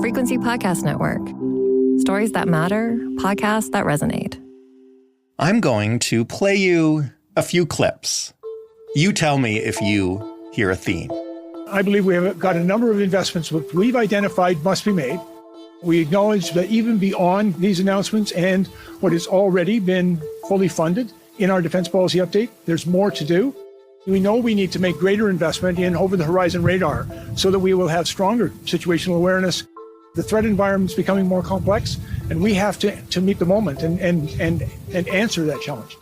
Frequency Podcast Network. Stories that matter, podcasts that resonate. I'm going to play you a few clips. You tell me if you hear a theme. I believe we have got a number of investments which we've identified must be made. We acknowledge that even beyond these announcements and what has already been fully funded in our defense policy update, there's more to do. We know we need to make greater investment in over-the-horizon radar so that we will have stronger situational awareness. The threat environment is becoming more complex, and we have to meet the moment and answer that challenge.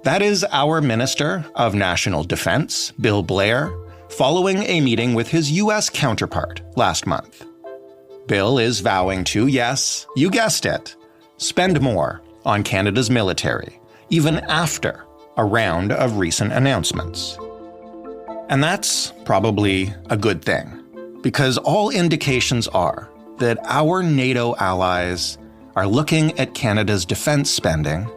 That is our Minister of National Defense, Bill Blair, following a meeting with his U.S. counterpart last month. Bill is vowing to, yes, you guessed it, spend more on Canada's military, even after a round of recent announcements. And that's probably a good thing, because all indications are that our NATO allies are looking at Canada's defense spending,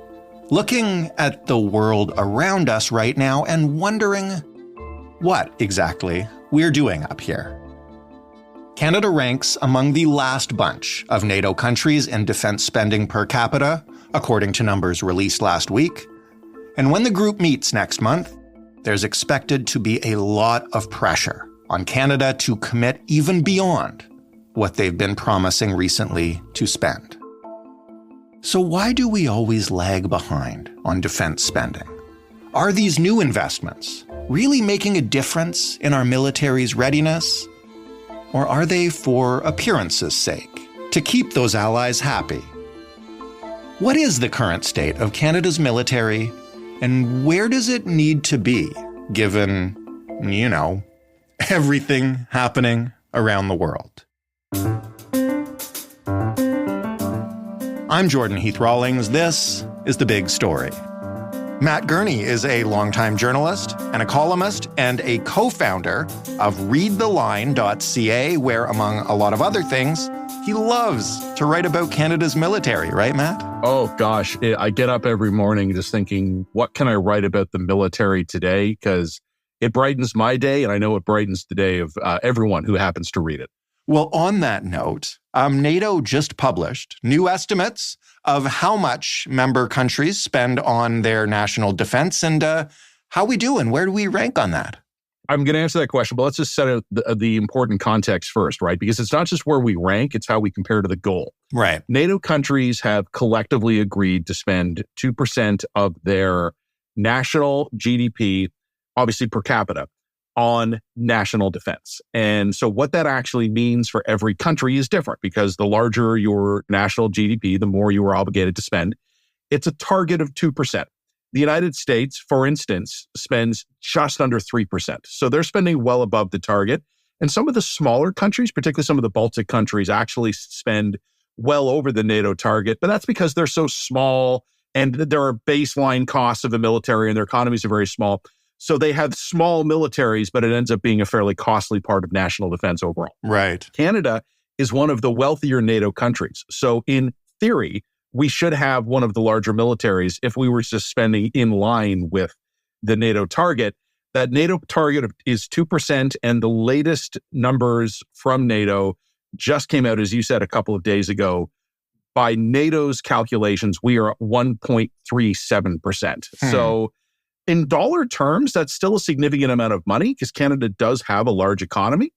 looking at the world around us right now, and wondering what exactly we're doing up here. Canada ranks among the last bunch of NATO countries in defense spending per capita, according to numbers released last week. And when the group meets next month, there's expected to be a lot of pressure on Canada to commit even beyond what they've been promising recently to spend. So why do we always lag behind on defense spending? Are these new investments really making a difference in our military's readiness? Or are they for appearance's sake, to keep those allies happy? What is the current state of Canada's military, and where does it need to be, given, everything happening around the world? I'm Jordan Heath-Rawlings. This is The Big Story. Matt Gurney is a longtime journalist and a columnist and a co-founder of readtheline.ca, where, among a lot of other things, he loves to write about Canada's military, right, Matt? Oh, gosh. I get up every morning just thinking, what can I write about the military today? Because it brightens my day, and I know it brightens the day of everyone who happens to read it. Well, on that note, NATO just published new estimates of how much member countries spend on their national defense, and how we do, and where do we rank on that? I'm going to answer that question, but let's just set out the important context first, right? Because it's not just where we rank, it's how we compare to the goal. Right. NATO countries have collectively agreed to spend 2% of their national GDP, obviously per capita, on national defense. And so what that actually means for every country is different, because the larger your national GDP, the more you are obligated to spend. It's a target of 2%. The United States, for instance, spends just under 3%. So they're spending well above the target. And some of the smaller countries, particularly some of the Baltic countries, actually spend well over the NATO target. But that's because they're so small, and there are baseline costs of the military, and their economies are very small. So they have small militaries, but it ends up being a fairly costly part of national defense overall. Right. Canada is one of the wealthier NATO countries. So in theory, we should have one of the larger militaries if we were just spending in line with the NATO target. That NATO target is 2%, and the latest numbers from NATO just came out, as you said, a couple of days ago. By NATO's calculations, we are at 1.37%. So in dollar terms, that's still a significant amount of money, because Canada does have a large economy.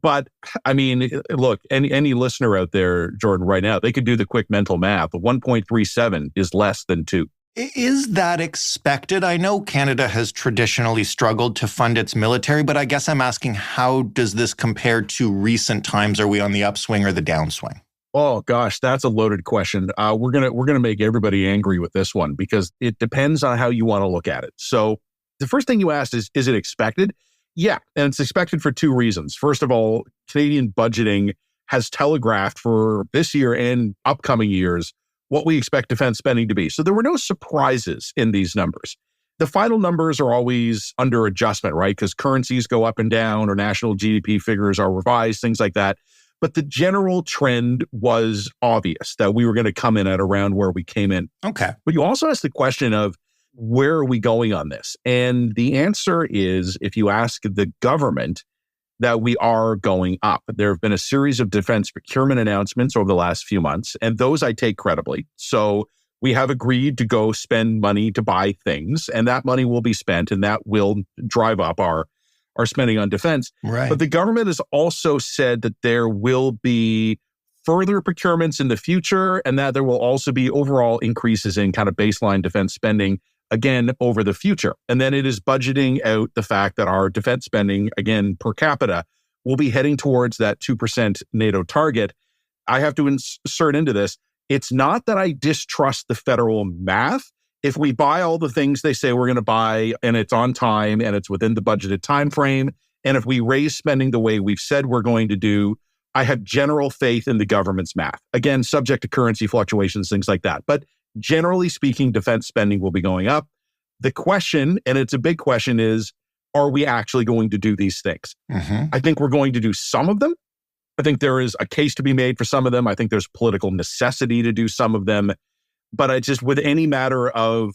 But I mean, look, any listener out there, Jordan, right now, they could do the quick mental math. 1.37 is less than 2. Is that expected? I know Canada has traditionally struggled to fund its military, but I guess I'm asking, how does this compare to recent times? Are we on the upswing or the downswing? Oh gosh, that's a loaded question. We're gonna make everybody angry with this one, because it depends on how you want to look at it. So the first thing you asked is it expected? Yeah, and it's expected for two reasons. First of all, Canadian budgeting has telegraphed for this year and upcoming years what we expect defense spending to be. So there were no surprises in these numbers. The final numbers are always under adjustment, right? Because currencies go up and down, or national GDP figures are revised, things like that. But the general trend was obvious that we were going to come in at around where we came in. Okay. But you also asked the question of, where are we going on this? And the answer is, if you ask the government, that we are going up. There have been a series of defense procurement announcements over the last few months, and those I take credibly. So we have agreed to go spend money to buy things, and that money will be spent, and that will drive up our spending on defense. Right. But the government has also said that there will be further procurements in the future, and that there will also be overall increases in kind of baseline defense spending, again, over the future. And then it is budgeting out the fact that our defense spending, again, per capita, will be heading towards that 2% NATO target. I have to insert into this, it's not that I distrust the federal math. If we buy all the things they say we're going to buy, and it's on time, and it's within the budgeted time frame, and if we raise spending the way we've said we're going to do, I have general faith in the government's math. Again, subject to currency fluctuations, things like that. But generally speaking, defense spending will be going up. The question, and it's a big question, is, are we actually going to do these things? Mm-hmm. I think we're going to do some of them. I think there is a case to be made for some of them. I think there's political necessity to do some of them. But I just, with any matter of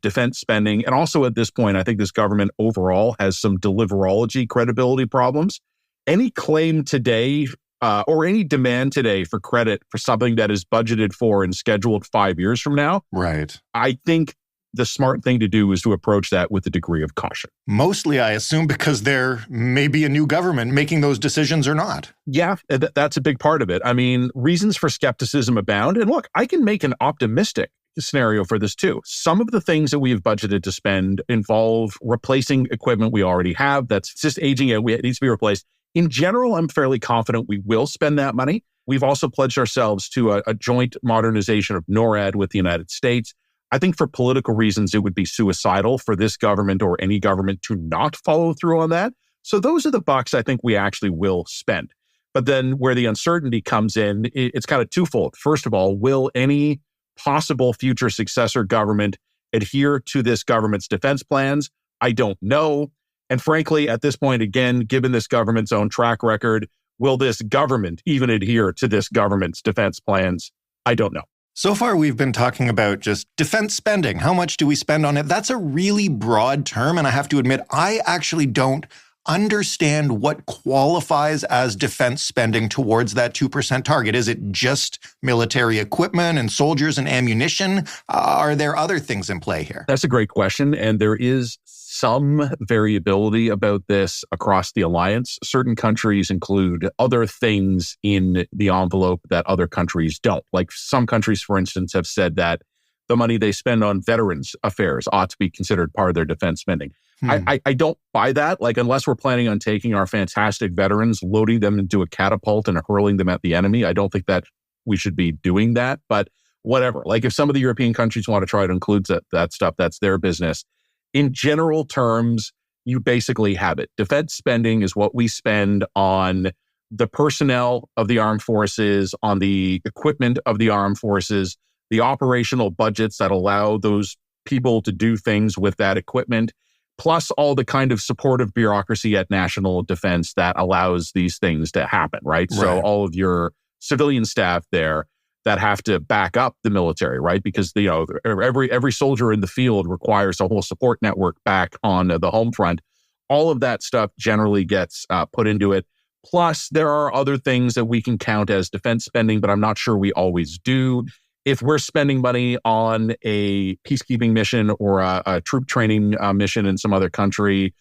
defense spending, and also at this point, I think this government overall has some deliverology credibility problems. Any claim today or any demand today for credit for something that is budgeted for and scheduled 5 years from now, Right. I think the smart thing to do is to approach that with a degree of caution. Mostly, I assume, because there may be a new government making those decisions or not. Yeah, that's a big part of it. I mean, reasons for skepticism abound. And look, I can make an optimistic scenario for this too. Some of the things that we have budgeted to spend involve replacing equipment we already have that's just aging out. It needs to be replaced. In general, I'm fairly confident we will spend that money. We've also pledged ourselves to a joint modernization of NORAD with the United States. I think for political reasons, it would be suicidal for this government or any government to not follow through on that. So those are the bucks I think we actually will spend. But then where the uncertainty comes in, it's kind of twofold. First of all, will any possible future successor government adhere to this government's defense plans? I don't know. And frankly, at this point, again, given this government's own track record, will this government even adhere to this government's defense plans? I don't know. So far, we've been talking about just defense spending. How much do we spend on it? That's a really broad term, and I have to admit, I actually don't understand what qualifies as defense spending towards that 2% target. Is it just military equipment and soldiers and ammunition? Are there other things in play here? That's a great question, and there is some variability about this across the alliance. Certain countries include other things in the envelope that other countries don't. Like some countries, for instance, have said that the money they spend on veterans affairs ought to be considered part of their defense spending. I don't buy that. Like, unless we're planning on taking our fantastic veterans, loading them into a catapult and hurling them at the enemy, I don't think that we should be doing that. But whatever. Like, if some of the European countries want to try to include that stuff, that's their business. In general terms, you basically have it. Defense spending is what we spend on the personnel of the armed forces, on the equipment of the armed forces, the operational budgets that allow those people to do things with that equipment, plus all the kind of supportive bureaucracy at national defense that allows these things to happen, right? So all of your civilian staff there that have to back up the military, right? Because every soldier in the field requires a whole support network back on the home front. All of that stuff generally gets put into it. Plus, there are other things that we can count as defense spending, but I'm not sure we always do. If we're spending money on a peacekeeping mission or a troop training mission in some other country,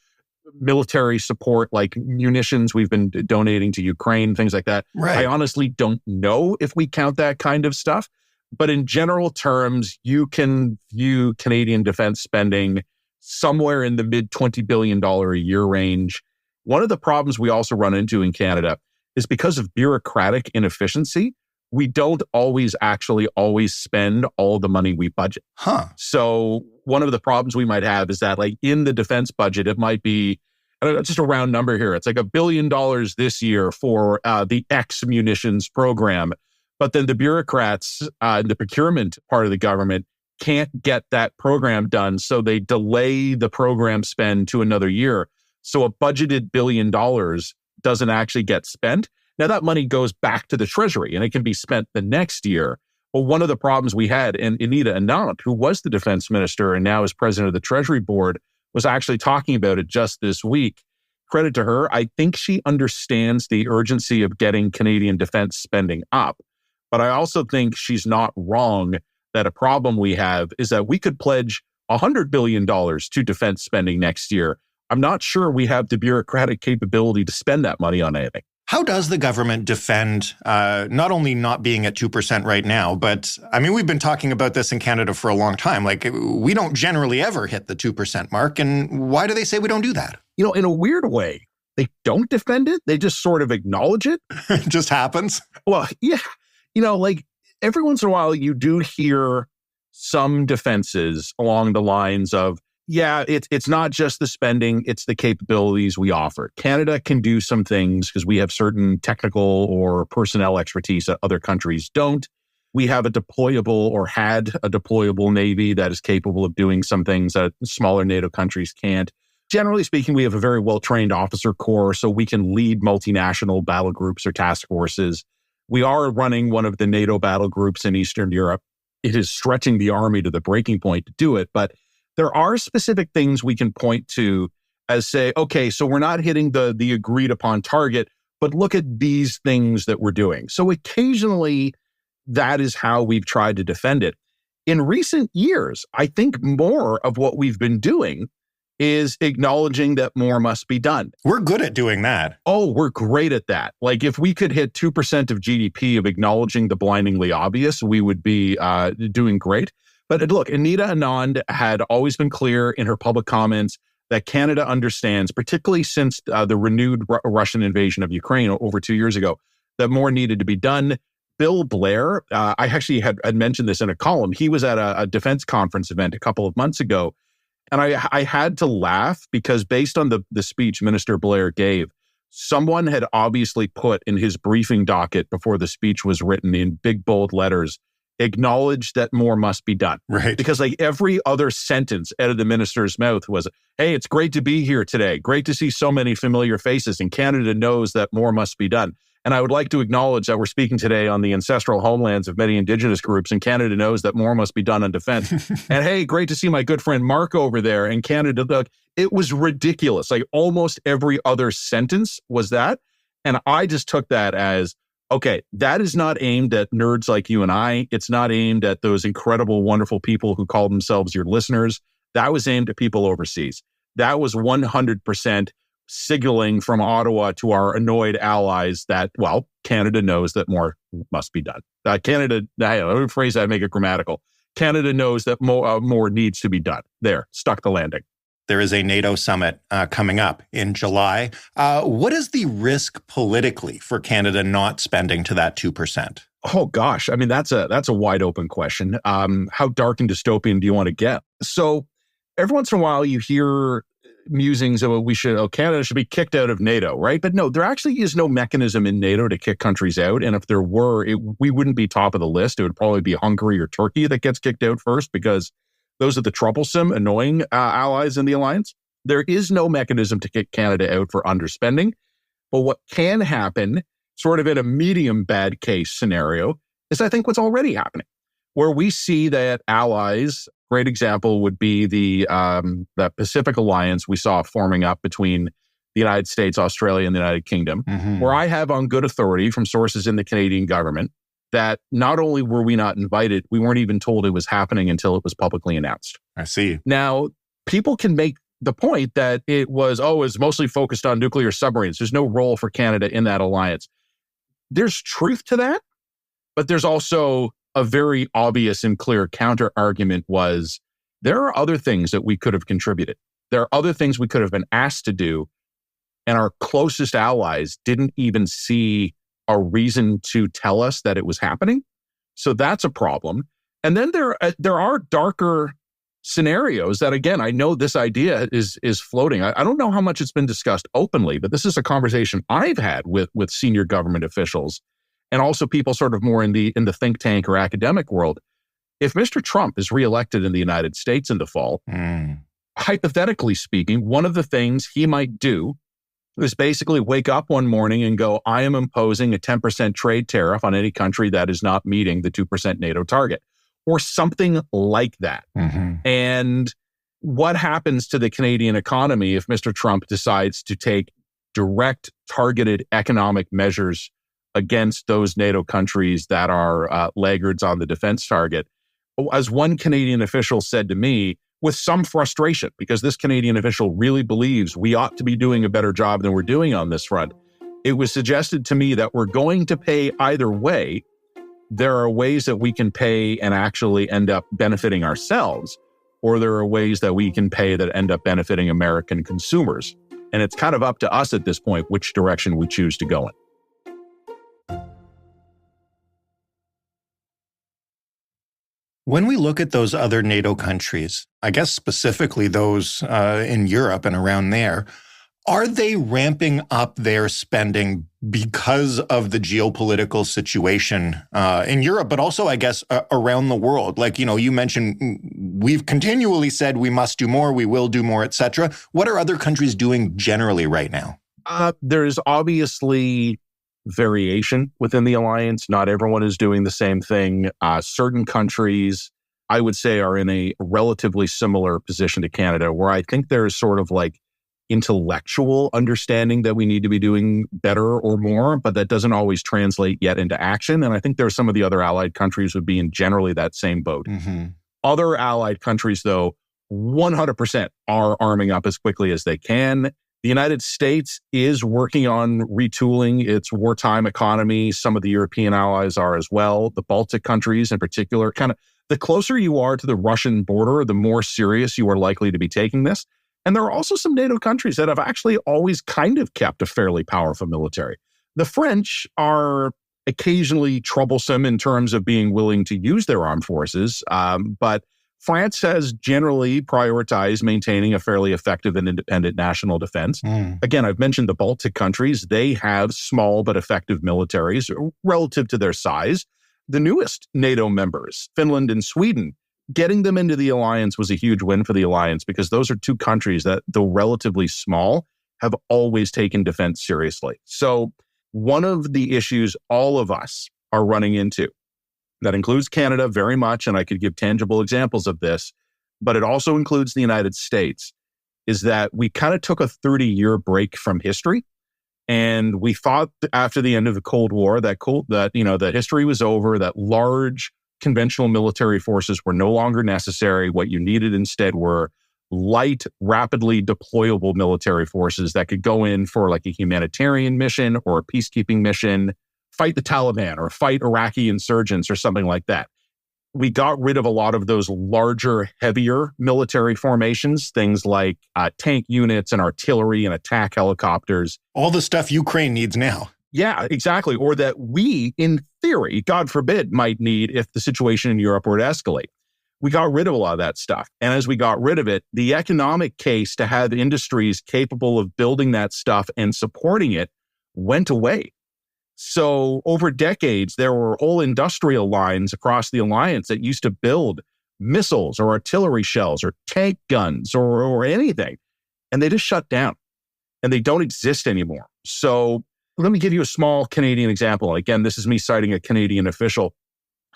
military support like munitions we've been donating to Ukraine, things like that. Right. I honestly don't know if we count that kind of stuff. But in general terms, you can view Canadian defense spending somewhere in the mid $20 billion a year range. One of the problems we also run into in Canada is because of bureaucratic inefficiency, we don't always spend all the money we budget. So one of the problems we might have is that, like, in the defense budget, it might be, I don't know, just a round number here. It's like $1 billion this year for the X munitions program. But then the bureaucrats, the procurement part of the government, can't get that program done. So they delay the program spend to another year. So a budgeted $1 billion doesn't actually get spent. Now, that money goes back to the Treasury and it can be spent the next year. But one of the problems we had, and Anita Anand, who was the defense minister and now is president of the Treasury Board, was actually talking about it just this week. credit to her. I think she understands the urgency of getting Canadian defense spending up. But I also think she's not wrong that a problem we have is that we could pledge $100 billion to defense spending next year. I'm not sure we have the bureaucratic capability to spend that money on anything. How does the government defend not only not being at 2% right now, but I mean, we've been talking about this in Canada for a long time. Like, we don't generally ever hit the 2% mark. And why do they say we don't do that? You know, in a weird way, they don't defend it. They just sort of acknowledge it. It just happens. Well, yeah. You know, like every once in a while, you do hear some defenses along the lines of, yeah, it's not just the spending, it's the capabilities we offer. Canada can do some things because we have certain technical or personnel expertise that other countries don't. We have a deployable or had a deployable Navy that is capable of doing some things that smaller NATO countries can't. Generally speaking, we have a very well-trained officer corps, so we can lead multinational battle groups or task forces. We are running one of the NATO battle groups in Eastern Europe. It is stretching the army to the breaking point to do it, but there are specific things we can point to as say, okay, so we're not hitting the agreed upon target, but look at these things that we're doing. So occasionally, that is how we've tried to defend it. In recent years, I think more of what we've been doing is acknowledging that more must be done. We're good at doing that. Oh, we're great at that. Like if we could hit 2% of GDP of acknowledging the blindingly obvious, we would be doing great. But look, Anita Anand had always been clear in her public comments that Canada understands, particularly since the renewed Russian invasion of Ukraine over 2 years ago, that more needed to be done. Bill Blair, I actually had mentioned this in a column. He was at a defense conference event a couple of months ago, and I had to laugh because based on the speech Minister Blair gave, someone had obviously put in his briefing docket before the speech was written in big, bold letters, acknowledge that more must be done. Right. Because like every other sentence out of the minister's mouth was, hey, it's great to be here today. Great to see so many familiar faces. And Canada knows that more must be done. And I would like to acknowledge that we're speaking today on the ancestral homelands of many Indigenous groups, and Canada knows that more must be done on defense. And hey, great to see my good friend Mark over there. And Canada, look, it was ridiculous. Like almost every other sentence was that. And I just took that as, okay, that is not aimed at nerds like you and I. It's not aimed at those incredible, wonderful people who call themselves your listeners. That was aimed at people overseas. That was 100% signaling from Ottawa to our annoyed allies that, well, Canada knows that more must be done. Canada, let me phrase that, make it grammatical. Canada knows that more needs to be done. There, stuck the landing. There is a NATO summit coming up in July. What is the risk politically for Canada not spending to that 2%? Oh, gosh. I mean, that's a wide open question. How dark and dystopian do you want to get? So every once in a while you hear musings of Canada should be kicked out of NATO, right? But no, there actually is no mechanism in NATO to kick countries out. And if there were, we wouldn't be top of the list. It would probably be Hungary or Turkey that gets kicked out first because those are the troublesome, annoying allies in the alliance. There is no mechanism to kick Canada out for underspending. But what can happen, sort of in a medium bad case scenario, is I think what's already happening, where we see that allies, great example would be the Pacific Alliance we saw forming up between the United States, Australia, and the United Kingdom, where I have on good authority from sources in the Canadian government that not only were we not invited, we weren't even told it was happening until it was publicly announced. I see. Now, people can make the point that it was mostly focused on nuclear submarines. There's no role for Canada in that alliance. There's truth to that, but there's also a very obvious and clear counter argument was there are other things that we could have contributed. There are other things we could have been asked to do, and our closest allies didn't even see a reason to tell us that it was happening. So that's a problem. And then there are darker scenarios that, again, I know this idea is floating. I don't know how much it's been discussed openly, but this is a conversation I've had with senior government officials and also people sort of more in the think tank or academic world. If Mr. Trump is reelected in the United States in the fall, hypothetically speaking, one of the things he might do is basically wake up one morning and go, I am imposing a 10% trade tariff on any country that is not meeting the 2% NATO target, or something like that. And what happens to the Canadian economy if Mr. Trump decides to take direct, targeted economic measures against those NATO countries that are laggards on the defense target. As one Canadian official said to me, with some frustration, because this Canadian official really believes we ought to be doing a better job than we're doing on this front, it was suggested to me that we're going to pay either way. There are ways that we can pay and actually end up benefiting ourselves, or there are ways that we can pay that end up benefiting American consumers. And it's kind of up to us at this point which direction we choose to go in. When we look at those other NATO countries, I guess specifically those in Europe and around there, are they ramping up their spending because of the geopolitical situation in Europe, but also, I guess, around the world? Like, you mentioned we've continually said we must do more, we will do more, et cetera. What are other countries doing generally right now? There is obviously variation within the alliance. Not everyone is doing the same thing. Certain countries, I would say, are in a relatively similar position to Canada, where I think there is sort of like intellectual understanding that we need to be doing better or more, but that doesn't always translate yet into action. And I think there are some of the other allied countries would be in generally that same boat. Mm-hmm. Other allied countries, though, 100% are arming up as quickly as they can. The United States is working on retooling its wartime economy. Some of the European allies are as well. The Baltic countries in particular, kind of the closer you are to the Russian border, the more serious you are likely to be taking this. And there are also some NATO countries that have actually always kind of kept a fairly powerful military. The French are occasionally troublesome in terms of being willing to use their armed forces, but France has generally prioritized maintaining a fairly effective and independent national defense. Again, I've mentioned the Baltic countries. They have small but effective militaries relative to their size. The newest NATO members, Finland and Sweden, getting them into the alliance was a huge win for the alliance because those are two countries that, though relatively small, have always taken defense seriously. So one of the issues all of us are running into, that includes Canada very much, and I could give tangible examples of this, but it also includes the United States, is that we kind of took a 30-year break from history. And we thought after the end of the Cold War that history was over, that large conventional military forces were no longer necessary. What you needed instead were light, rapidly deployable military forces that could go in for like a humanitarian mission or a peacekeeping mission, fight the Taliban or fight Iraqi insurgents or something like that. We got rid of a lot of those larger, heavier military formations, things like tank units and artillery and attack helicopters. All the stuff Ukraine needs now. Yeah, exactly. Or that we, in theory, God forbid, might need if the situation in Europe were to escalate. We got rid of a lot of that stuff. And as we got rid of it, the economic case to have industries capable of building that stuff and supporting it went away. So over decades, there were whole industrial lines across the alliance that used to build missiles or artillery shells or tank guns or anything. And they just shut down and they don't exist anymore. So let me give you a small Canadian example. Again, this is me citing a Canadian official.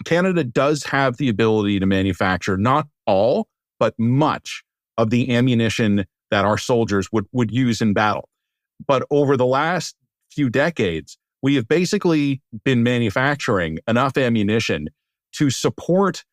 Canada does have the ability to manufacture not all, but much of the ammunition that our soldiers would use in battle. But over the last few decades, we have basically been manufacturing enough ammunition to support,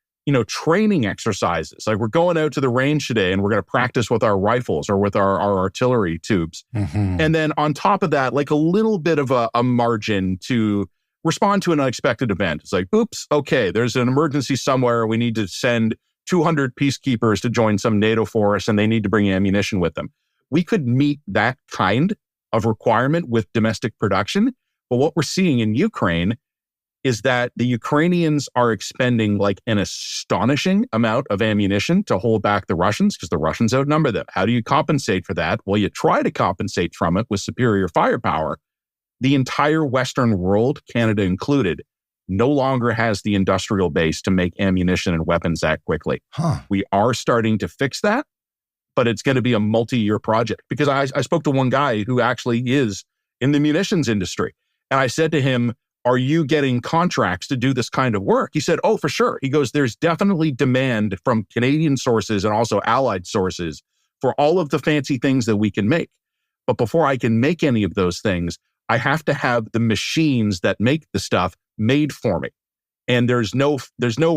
training exercises. Like we're going out to the range today and we're going to practice with our rifles or with our artillery tubes. Mm-hmm. And then on top of that, like a little bit of a margin to respond to an unexpected event. It's like, oops, okay, there's an emergency somewhere. We need to send 200 peacekeepers to join some NATO force and they need to bring ammunition with them. We could meet that kind of requirement with domestic production. But what we're seeing in Ukraine is that the Ukrainians are expending like an astonishing amount of ammunition to hold back the Russians because the Russians outnumber them. How do you compensate for that? Well, you try to compensate from it with superior firepower. The entire Western world, Canada included, no longer has the industrial base to make ammunition and weapons that quickly. We are starting to fix that, but it's going to be a multi-year project because I spoke to one guy who actually is in the munitions industry. And I said to him, are you getting contracts to do this kind of work? He said, oh, for sure. He goes, there's definitely demand from Canadian sources and also allied sources for all of the fancy things that we can make. But before I can make any of those things, I have to have the machines that make the stuff made for me. And there's no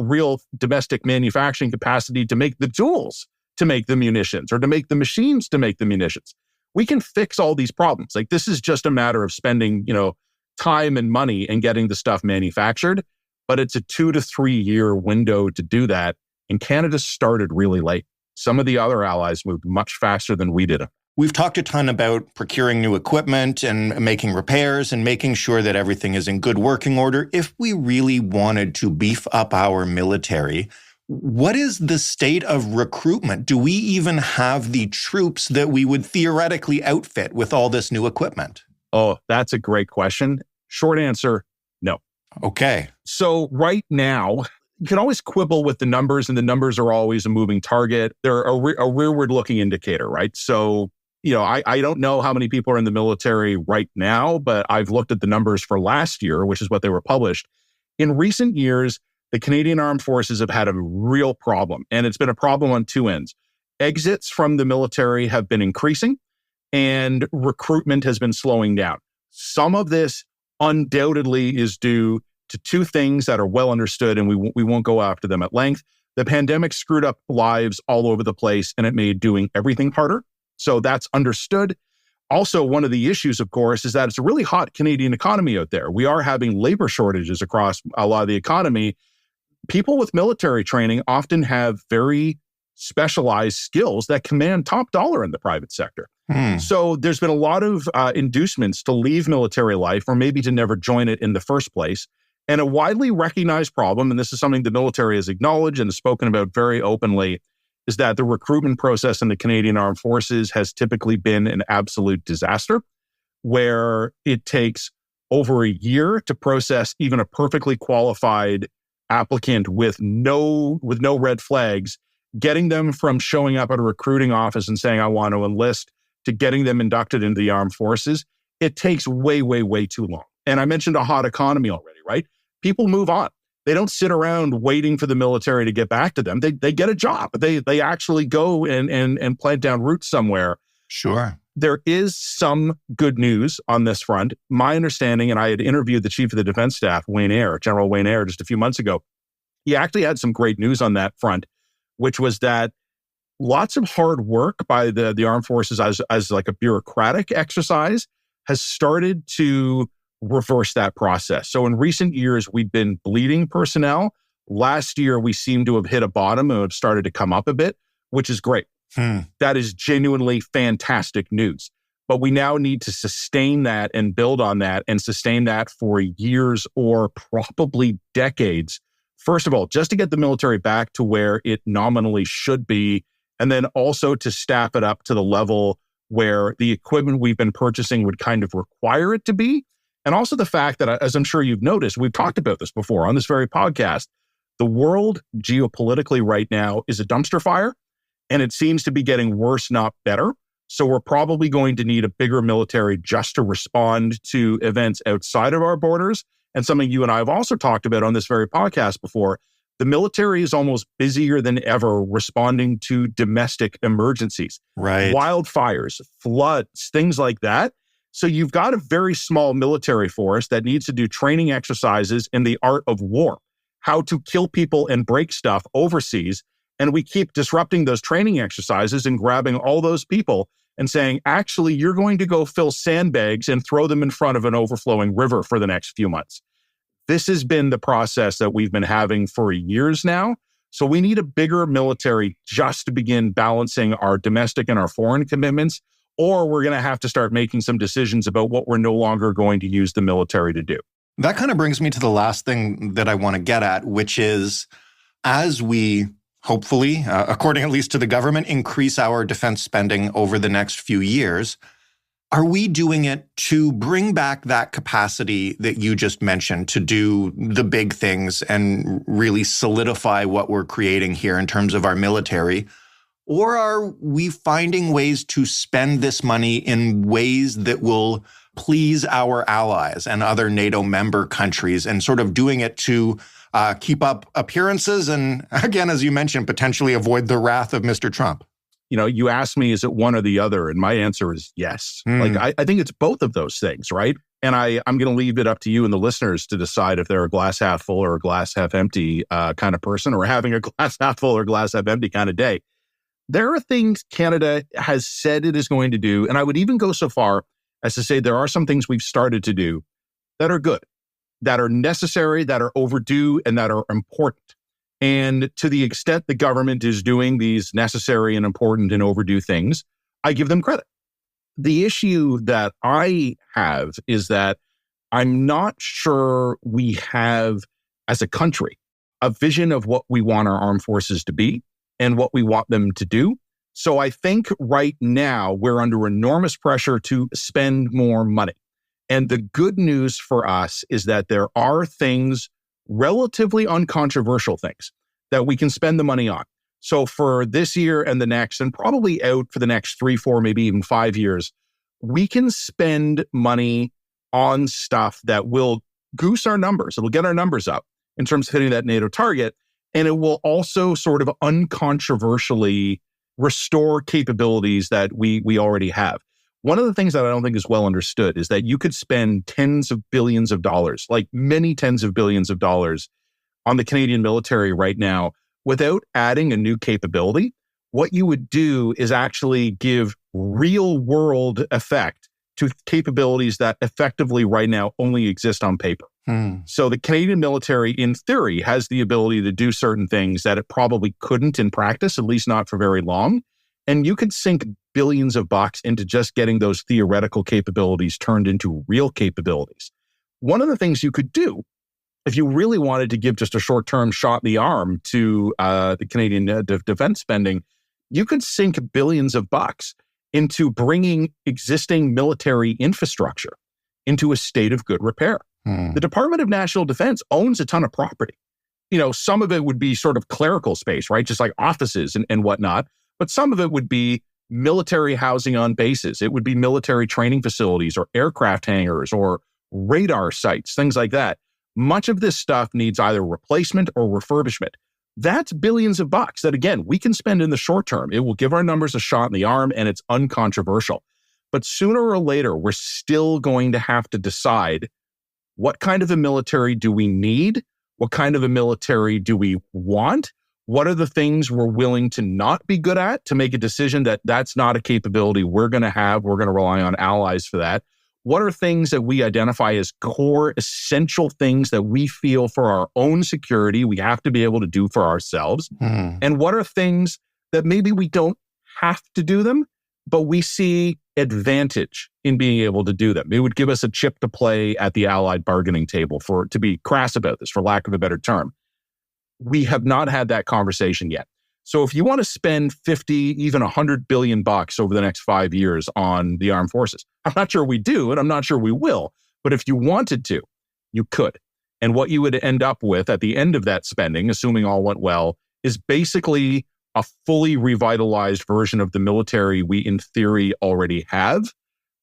real domestic manufacturing capacity to make the tools to make the munitions or to make the machines to make the munitions. We can fix all these problems. Like, this is just a matter of spending, time and money and getting the stuff manufactured. But it's a 2 to 3 year window to do that. And Canada started really late. Some of the other allies moved much faster than we did. We've talked a ton about procuring new equipment and making repairs and making sure that everything is in good working order. If we really wanted to beef up our military, what is the state of recruitment? Do we even have the troops that we would theoretically outfit with all this new equipment? Oh, that's a great question. Short answer, no. Okay. So right now, you can always quibble with the numbers, and the numbers are always a moving target. They're a rearward-looking indicator, right? So, I don't know how many people are in the military right now, but I've looked at the numbers for last year, which is what they were published. In recent years, the Canadian Armed Forces have had a real problem, and it's been a problem on two ends. Exits from the military have been increasing, and recruitment has been slowing down. Some of this undoubtedly is due to two things that are well understood, and we won't go after them at length. The pandemic screwed up lives all over the place, and it made doing everything harder. So that's understood. Also, one of the issues, of course, is that it's a really hot Canadian economy out there. We are having labor shortages across a lot of the economy. People with military training often have very specialized skills that command top dollar in the private sector. So there's been a lot of inducements to leave military life, or maybe to never join it in the first place. And a widely recognized problem, and this is something the military has acknowledged and has spoken about very openly, is that the recruitment process in the Canadian Armed Forces has typically been an absolute disaster, where it takes over a year to process even a perfectly qualified applicant with no red flags, getting them from showing up at a recruiting office and saying, I want to enlist, to getting them inducted into the armed forces. It takes way, way, way too long. And I mentioned a hot economy already, right? People move on. They don't sit around waiting for the military to get back to them. They get a job. They actually go and plant down roots somewhere. Sure. There is some good news on this front. My understanding, and I had interviewed the chief of the defense staff, General Wayne Eyre, just a few months ago. He actually had some great news on that front, which was that lots of hard work by the armed forces as like a bureaucratic exercise has started to reverse that process. So in recent years, we've been bleeding personnel. Last year, we seem to have hit a bottom and have started to come up a bit, which is great. That is genuinely fantastic news. But we now need to sustain that and build on that and sustain that for years or probably decades. First of all, just to get the military back to where it nominally should be, and then also to staff it up to the level where the equipment we've been purchasing would kind of require it to be. And also the fact that, as I'm sure you've noticed, we've talked about this before on this very podcast, the world geopolitically right now is a dumpster fire, and it seems to be getting worse, not better. So we're probably going to need a bigger military just to respond to events outside of our borders. And something you and I have also talked about on this very podcast before, the military is almost busier than ever responding to domestic emergencies. Right. Wildfires, floods, things like that. So you've got a very small military force that needs to do training exercises in the art of war, how to kill people and break stuff overseas. And we keep disrupting those training exercises and grabbing all those people and saying, actually, you're going to go fill sandbags and throw them in front of an overflowing river for the next few months. This has been the process that we've been having for years now. So we need a bigger military just to begin balancing our domestic and our foreign commitments, or we're going to have to start making some decisions about what we're no longer going to use the military to do. That kind of brings me to the last thing that I want to get at, which is as we hopefully, according at least to the government, increase our defense spending over the next few years, are we doing it to bring back that capacity that you just mentioned, to do the big things and really solidify what we're creating here in terms of our military? Or are we finding ways to spend this money in ways that will please our allies and other NATO member countries, and sort of doing it to keep up appearances and, again, as you mentioned, potentially avoid the wrath of Mr. Trump? you asked me, is it one or the other? And my answer is yes. Like, I think it's both of those things, right? And I'm going to leave it up to you and the listeners to decide if they're a glass half full or a glass half empty kind of person, or having a glass half full or glass half empty kind of day. There are things Canada has said it is going to do, and I would even go so far as to say there are some things we've started to do that are good, that are necessary, that are overdue, and that are important. And to the extent the government is doing these necessary and important and overdue things, I give them credit. The issue that I have is that I'm not sure we have, as a country, a vision of what we want our armed forces to be and what we want them to do. So I think right now we're under enormous pressure to spend more money. And the good news for us is that there are things, relatively uncontroversial things, that we can spend the money on. So for this year and the next, and probably out for the next 3, 4, maybe even 5 years, we can spend money on stuff that will goose our numbers. It'll get our numbers up in terms of hitting that NATO target. And it will also sort of uncontroversially restore capabilities that we already have. One of the things that I don't think is well understood is that you could spend tens of billions of dollars, like many tens of billions of dollars, on the Canadian military right now without adding a new capability. What you would do is actually give real world effect to capabilities that effectively right now only exist on paper. So the Canadian military, in theory, has the ability to do certain things that it probably couldn't in practice, at least not for very long. And you could sink billions of bucks into just getting those theoretical capabilities turned into real capabilities. One of the things you could do, if you really wanted to give just a short-term shot in the arm to the Canadian defense spending, you could sink billions of bucks into bringing existing military infrastructure into a state of good repair. The Department of National Defense owns a ton of property. Some of it would be sort of clerical space, right? Just like offices and whatnot. But some of it would be military housing on bases. It would be military training facilities or aircraft hangars or radar sites, things like that. Much of this stuff needs either replacement or refurbishment. That's billions of bucks that, again, we can spend in the short term. It will give our numbers a shot in the arm, and it's uncontroversial. But sooner or later, we're still going to have to decide, what kind of a military do we need? What kind of a military do we want? What are the things we're willing to not be good at to make a decision that that's not a capability we're going to have? We're going to rely on allies for that. What are things that we identify as core, essential things that we feel for our own security we have to be able to do for ourselves? And what are things that maybe we don't have to do them, but we see advantage in being able to do them? It would give us a chip to play at the allied bargaining table, to be crass about this, for lack of a better term. We have not had that conversation yet. So if you want to spend 50, even 100 billion bucks over the next 5 years on the armed forces, I'm not sure we do, and I'm not sure we will, but if you wanted to, you could. And what you would end up with at the end of that spending, assuming all went well, is basically a fully revitalized version of the military we in theory already have.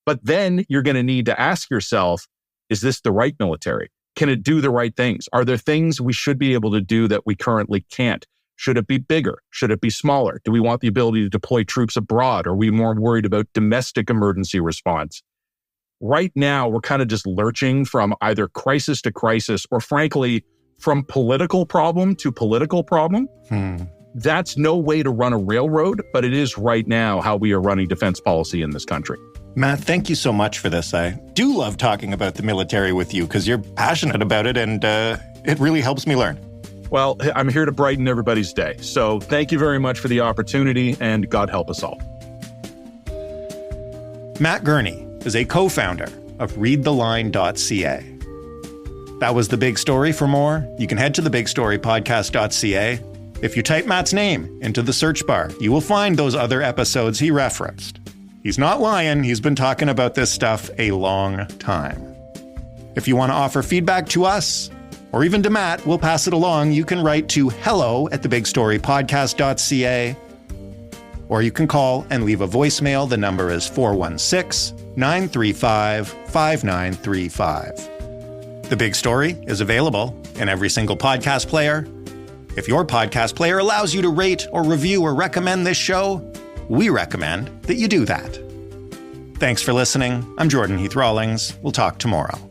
But then you're going to need to ask yourself, is this the right military? Can it do the right things? Are there things we should be able to do that we currently can't? Should it be bigger? Should it be smaller? Do we want the ability to deploy troops abroad? Are we more worried about domestic emergency response? Right now, we're kind of just lurching from either crisis to crisis, or frankly, from political problem to political problem. That's no way to run a railroad, but it is right now how we are running defense policy in this country. Matt, thank you so much for this. I do love talking about the military with you because you're passionate about it, and it really helps me learn. Well, I'm here to brighten everybody's day. So thank you very much for the opportunity, and God help us all. Matt Gurney is a co-founder of readtheline.ca. That was The Big Story. For more, you can head to thebigstorypodcast.ca. If you type Matt's name into the search bar, you will find those other episodes he referenced. He's not lying. He's been talking about this stuff a long time. If you want to offer feedback to us, or even to Matt, we'll pass it along. You can write to hello@thebigstorypodcast.ca, or you can call and leave a voicemail. The number is 416-935-5935. The Big Story is available in every single podcast player. If your podcast player allows you to rate or review or recommend this show, we recommend that you do that. Thanks for listening. I'm Jordan Heath Rawlings. We'll talk tomorrow.